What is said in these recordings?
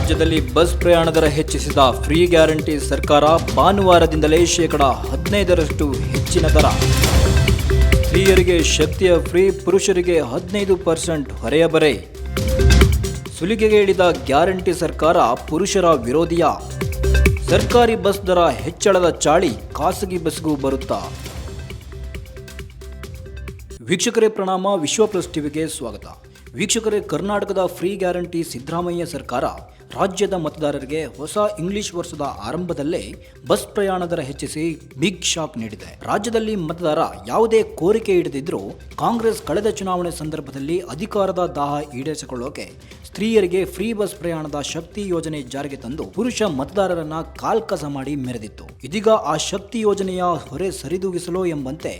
ರಾಜ್ಯದಲ್ಲಿ ಬಸ್ ಪ್ರಯಾಣ ದರ ಹೆಚ್ಚಿಸಿದ ಫ್ರೀ ಗ್ಯಾರಂಟಿ ಸರ್ಕಾರ. ಭಾನುವಾರದಿಂದಲೇ 15% ಹೆಚ್ಚಿನ ದರ. ಸ್ತ್ರೀಯರಿಗೆ ಶಕ್ತಿಯ ಫ್ರೀ, ಪುರುಷರಿಗೆ 15% ಹೊರೆಯ ಬರೆ. ಸುಲಿಗೆಗೆ ಇಳಿದ ಗ್ಯಾರಂಟಿ ಸರ್ಕಾರ ಪುರುಷರ ವಿರೋಧಿಯ? ಸರ್ಕಾರಿ ಬಸ್ ದರ ಹೆಚ್ಚಳದ ಚಾಳಿ ಖಾಸಗಿ ಬಸ್ಗೂ ಬರುತ್ತಾ? ವೀಕ್ಷಕರೇ ಪ್ರಣಾಮ, ವಿಶ್ವ ಪ್ಲಸ್ ಟಿವಿಗೆ ಸ್ವಾಗತ. ವೀಕ್ಷಕರೇ, ಕರ್ನಾಟಕದ ಫ್ರೀ ಗ್ಯಾರಂಟಿ ಸಿದ್ದರಾಮಯ್ಯ ಸರ್ಕಾರ ರಾಜ್ಯದ ಮತದಾರರಿಗೆ ಹೊಸ ಇಂಗ್ಲಿಷ್ ವರ್ಷದ ಆರಂಭದಲ್ಲೇ ಬಸ್ ಪ್ರಯಾಣ ದರ ಹೆಚ್ಚಿಸಿ ಬಿಗ್ ಶಾಕ್ ನೀಡಿದೆ. ರಾಜ್ಯದಲ್ಲಿ ಮತದಾರ ಯಾವುದೇ ಕೋರಿಕೆ ಇಡದಿದ್ರೂ ಕಾಂಗ್ರೆಸ್ ಕಳೆದ ಚುನಾವಣೆ ಸಂದರ್ಭದಲ್ಲಿ ಅಧಿಕಾರದ ದಾಹ ಈಡೇರಿಸಿಕೊಳ್ಳೋಕೆ ಸ್ತ್ರೀಯರಿಗೆ ಫ್ರೀ ಬಸ್ ಪ್ರಯಾಣದ ಶಕ್ತಿ ಯೋಜನೆ ಜಾರಿಗೆ ತಂದು ಪುರುಷ ಮತದಾರರನ್ನ ಕಾಲ್ಕಸ ಮಾಡಿ ಮೆರೆದಿತ್ತು. ಇದೀಗ ಆ ಶಕ್ತಿ ಯೋಜನೆಯ ಹೊರೆ ಸರಿದೂಗಿಸಲು ಎಂಬಂತೆ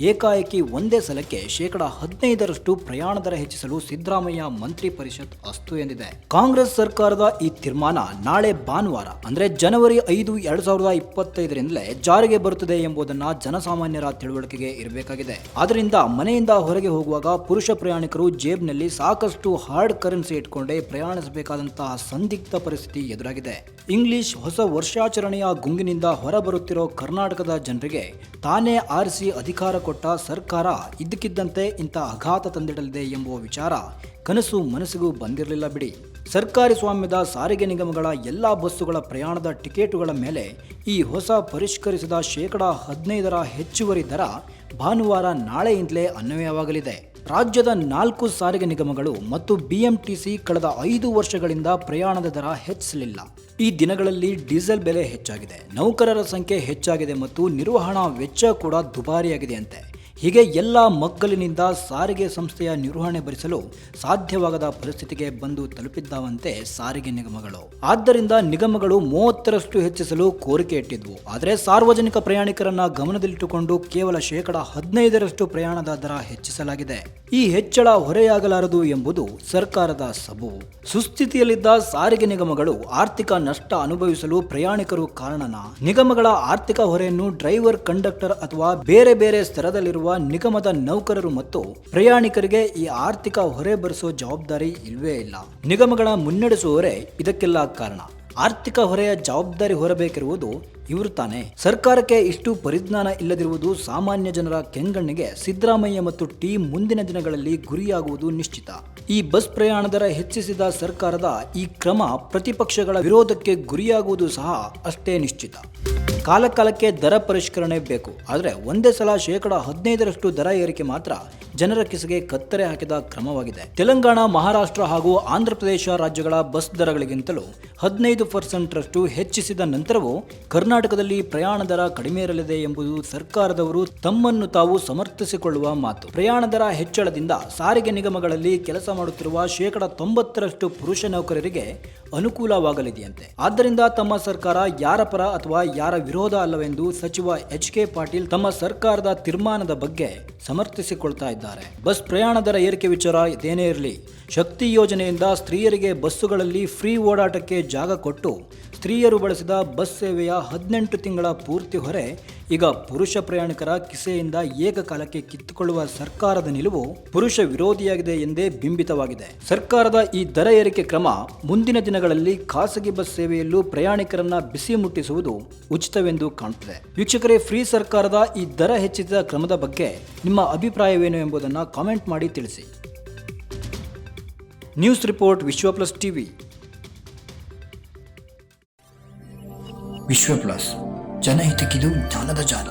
ಏಕಾಏಕಿ ಒಂದೇ ಸಲಕ್ಕೆ 15% ಪ್ರಯಾಣ ದರ ಹೆಚ್ಚಿಸಲು ಸಿದ್ದರಾಮಯ್ಯ ಮಂತ್ರಿ ಪರಿಷತ್ ಅಸ್ತು ಎಂದಿದೆ. ಕಾಂಗ್ರೆಸ್ ಸರ್ಕಾರದ ಈ ತೀರ್ಮಾನ ನಾಳೆ ಭಾನುವಾರ ಅಂದ್ರೆ ಜನವರಿ 5, 2025ರಿಂದಲೇ ಜಾರಿಗೆ ಬರುತ್ತದೆ ಎಂಬುದನ್ನ ಜನಸಾಮಾನ್ಯರ ತಿಳುವಳಿಕೆಗೆ ಇರಬೇಕಾಗಿದೆ. ಆದ್ದರಿಂದ ಮನೆಯಿಂದ ಹೊರಗೆ ಹೋಗುವಾಗ ಪುರುಷ ಪ್ರಯಾಣಿಕರು ಜೇಬ್ನಲ್ಲಿ ಸಾಕಷ್ಟು ಹಾರ್ಡ್ ಕರೆನ್ಸಿ ಇಟ್ಕೊಂಡೇ ಪ್ರಯಾಣಿಸಬೇಕಾದಂತಹ ಸಂದಿಗ್ಧ ಪರಿಸ್ಥಿತಿ ಎದುರಾಗಿದೆ. ಇಂಗ್ಲಿಷ್ ಹೊಸ ವರ್ಷಾಚರಣೆಯ ಗುಂಗಿನಿಂದ ಹೊರಬರುತ್ತಿರೋ ಕರ್ನಾಟಕದ ಜನರಿಗೆ ತಾನೇ ಆರಿಸಿ ಅಧಿಕಾರ ಕೊಟ್ಟ ಸರ್ಕಾರ ಇದ್ದಕ್ಕಿದ್ದಂತೆ ಇಂಥ ಆಘಾತ ತಂದಿಡಲಿದೆ ಎಂಬುವ ವಿಚಾರ ಕನಸು ಮನಸ್ಸಿಗೂ ಬಂದಿರಲಿಲ್ಲ ಬಿಡಿ. ಸರ್ಕಾರಿ ಸ್ವಾಮ್ಯದ ಸಾರಿಗೆ ನಿಗಮಗಳ ಎಲ್ಲ ಬಸ್ಸುಗಳ ಪ್ರಯಾಣದ ಟಿಕೆಟುಗಳ ಮೇಲೆ ಈ ಹೊಸ ಪರಿಷ್ಕರಿಸಿದ 15% ಹೆಚ್ಚುವರಿ ದರ ಭಾನುವಾರ ನಾಳೆಯಿಂದಲೇ ಅನ್ವಯವಾಗಲಿದೆ. ರಾಜ್ಯದ 4 ಸಾರಿಗೆ ನಿಗಮಗಳು ಮತ್ತು ಬಿಎಂಟಿಸಿ ಕಳೆದ 5 ವರ್ಷಗಳಿಂದ ಪ್ರಯಾಣದ ದರ ಹೆಚ್ಚಿಸಲಿಲ್ಲ. ಈ ದಿನಗಳಲ್ಲಿ ಡೀಸೆಲ್ ಬೆಲೆ ಹೆಚ್ಚಾಗಿದೆ, ನೌಕರರ ಸಂಖ್ಯೆ ಹೆಚ್ಚಾಗಿದೆ ಮತ್ತು ನಿರ್ವಹಣಾ ವೆಚ್ಚ ಕೂಡ ದುಬಾರಿಯಾಗಿದೆ ಅಂತೆ. ಹೀಗೆ ಎಲ್ಲ ಮಗ್ಗಲಿನಿಂದ ಸಾರಿಗೆ ಸಂಸ್ಥೆಯ ನಿರ್ವಹಣೆ ಭರಿಸಲು ಸಾಧ್ಯವಾಗದ ಪರಿಸ್ಥಿತಿಗೆ ಬಂದು ತಲುಪಿದ್ದಾವಂತೆ ಸಾರಿಗೆ ನಿಗಮಗಳು. ಆದ್ದರಿಂದ ನಿಗಮಗಳು 30% ಹೆಚ್ಚಿಸಲು ಕೋರಿಕೆ ಇಟ್ಟಿದ್ವು. ಆದರೆ ಸಾರ್ವಜನಿಕ ಪ್ರಯಾಣಿಕರನ್ನ ಗಮನದಲ್ಲಿಟ್ಟುಕೊಂಡು ಕೇವಲ 15% ಪ್ರಯಾಣದ ದರ ಹೆಚ್ಚಿಸಲಾಗಿದೆ. ಈ ಹೆಚ್ಚಳ ಹೊರೆಯಾಗಲಾರದು ಎಂಬುದು ಸರ್ಕಾರದ ಸಬೂಬು. ಸುಸ್ಥಿತಿಯಲ್ಲಿದ್ದ ಸಾರಿಗೆ ನಿಗಮಗಳು ಆರ್ಥಿಕ ನಷ್ಟ ಅನುಭವಿಸಲು ಪ್ರಯಾಣಿಕರು ಕಾರಣನಾ? ನಿಗಮಗಳ ಆರ್ಥಿಕ ಹೊರೆಯನ್ನು ಡ್ರೈವರ್, ಕಂಡಕ್ಟರ್ ಅಥವಾ ಬೇರೆ ಬೇರೆ ಸ್ತರದಲ್ಲಿರುವ ನಿಗಮದ ನೌಕರರು ಮತ್ತು ಪ್ರಯಾಣಿಕರಿಗೆ ಈ ಆರ್ಥಿಕ ಹೊರೆ ಭರಿಸೋ ಜವಾಬ್ದಾರಿ ಇಲ್ವೇ ಇಲ್ಲ. ನಿಗಮಗಳ ಮುನ್ನಡೆಸುವವರೇ ಇದಕ್ಕೆಲ್ಲ ಕಾರಣ. ಆರ್ಥಿಕ ಹೊರೆಯ ಜವಾಬ್ದಾರಿ ಹೊರಬೇಕಿರುವುದು ಇವರು ತಾನೇ. ಸರ್ಕಾರಕ್ಕೆ ಇಷ್ಟು ಪರಿಜ್ಞಾನ ಇಲ್ಲದಿರುವುದು ಸಾಮಾನ್ಯ ಜನರ ಕೆಂಗಣ್ಣಿಗೆ ಸಿದ್ದರಾಮಯ್ಯ ಮತ್ತು ಟೀಮ್ ಮುಂದಿನ ದಿನಗಳಲ್ಲಿ ಗುರಿಯಾಗುವುದು ನಿಶ್ಚಿತ. ಈ ಬಸ್ ಪ್ರಯಾಣ ದರ ಹೆಚ್ಚಿಸಿದ ಸರ್ಕಾರದ ಈ ಕ್ರಮ ಪ್ರತಿಪಕ್ಷಗಳ ವಿರೋಧಕ್ಕೆ ಗುರಿಯಾಗುವುದು ಸಹ ಅಷ್ಟೇ ನಿಶ್ಚಿತ. ಕಾಲಕಾಲಕ್ಕೆ ದರ ಪರಿಷ್ಕರಣೆ ಬೇಕು, ಆದರೆ ಒಂದೇ ಸಲ 15% ದರ ಏರಿಕೆ ಮಾತ್ರ ಜನರ ಕಿಸೆಗೆ ಕತ್ತರೆ ಹಾಕಿದ ಕ್ರಮವಾಗಿದೆ. ತೆಲಂಗಾಣ, ಮಹಾರಾಷ್ಟ್ರ ಹಾಗೂ ಆಂಧ್ರ ಪ್ರದೇಶ ರಾಜ್ಯಗಳ ಬಸ್ ದರಗಳಿಗಿಂತಲೂ 15% ಹೆಚ್ಚಿಸಿದ ನಂತರವೂ ಕರ್ನಾಟಕದಲ್ಲಿ ಪ್ರಯಾಣ ದರ ಕಡಿಮೆ ಇರಲಿದೆ ಎಂಬುದು ಸರ್ಕಾರದವರು ತಮ್ಮನ್ನು ತಾವು ಸಮರ್ಥಿಸಿಕೊಳ್ಳುವ ಮಾತು. ಪ್ರಯಾಣ ದರ ಹೆಚ್ಚಳದಿಂದ ಸಾರಿಗೆ ನಿಗಮಗಳಲ್ಲಿ ಕೆಲಸ ಮಾಡುತ್ತಿರುವ 90% ಪುರುಷ ನೌಕರರಿಗೆ ಅನುಕೂಲವಾಗಲಿದೆಯಂತೆ. ಆದ್ದರಿಂದ ತಮ್ಮ ಸರ್ಕಾರ ಯಾರ ಪರ ಅಥವಾ ಯಾರ ವಿರೋಧ ಅಲ್ಲವೆಂದು ಸಚಿವ ಎಚ್.ಕೆ. ಪಾಟೀಲ್ ತಮ್ಮ ಸರ್ಕಾರದ ತೀರ್ಮಾನದ ಬಗ್ಗೆ ಸಮರ್ಥಿಸಿಕೊಳ್ತಾ ಇದ್ದಾರೆ. ಬಸ್ ಪ್ರಯಾಣ ದರ ಏರಿಕೆ ವಿಚಾರ ಇದೇನೇ ಇರಲಿ, ಶಕ್ತಿ ಯೋಜನೆಯಿಂದ ಸ್ತ್ರೀಯರಿಗೆ ಬಸ್ಸುಗಳಲ್ಲಿ ಫ್ರೀ ಓಡಾಟಕ್ಕೆ ಜಾಗ ಕೊಟ್ಟು ಸ್ತ್ರೀಯರು ಬಳಸಿದ ಬಸ್ ಸೇವೆಯ 18 ತಿಂಗಳ ಪೂರ್ತಿ ಹೊರೆ ಈಗ ಪುರುಷ ಪ್ರಯಾಣಿಕರ ಕಿಸೆಯಿಂದ ಏಕಕಾಲಕ್ಕೆ ಕಿತ್ತುಕೊಳ್ಳುವ ಸರ್ಕಾರದ ನಿಲುವು ಪುರುಷ ವಿರೋಧಿಯಾಗಿದೆ ಎಂದೇ ಬಿಂಬಿತವಾಗಿದೆ. ಸರ್ಕಾರದ ಈ ದರ ಏರಿಕೆ ಕ್ರಮ ಮುಂದಿನ ದಿನಗಳಲ್ಲಿ ಖಾಸಗಿ ಬಸ್ ಸೇವೆಯಲ್ಲೂ ಪ್ರಯಾಣಿಕರನ್ನ ಬಿಸಿ ಮುಟ್ಟಿಸುವುದು ಉಚಿತವೆಂದು ಕಾಣುತ್ತದೆ. ವೀಕ್ಷಕರೇ, ಫ್ರೀ ಸರ್ಕಾರದ ಈ ದರ ಹೆಚ್ಚಿಸಿದ ಕ್ರಮದ ಬಗ್ಗೆ ನಿಮ್ಮ ಅಭಿಪ್ರಾಯವೇನು ಎಂಬುದನ್ನು ಕಾಮೆಂಟ್ ಮಾಡಿ ತಿಳಿಸಿ. ನ್ಯೂಸ್ ರಿಪೋರ್ಟ್, ವಿಶ್ವ ಪ್ಲಸ್ ಟಿವಿ. ವಿಶ್ವ ಪ್ಲಸ್, ಜನಹಿತಕ್ಕಿದು ಜ್ಞಾನದ ಜಾಲ.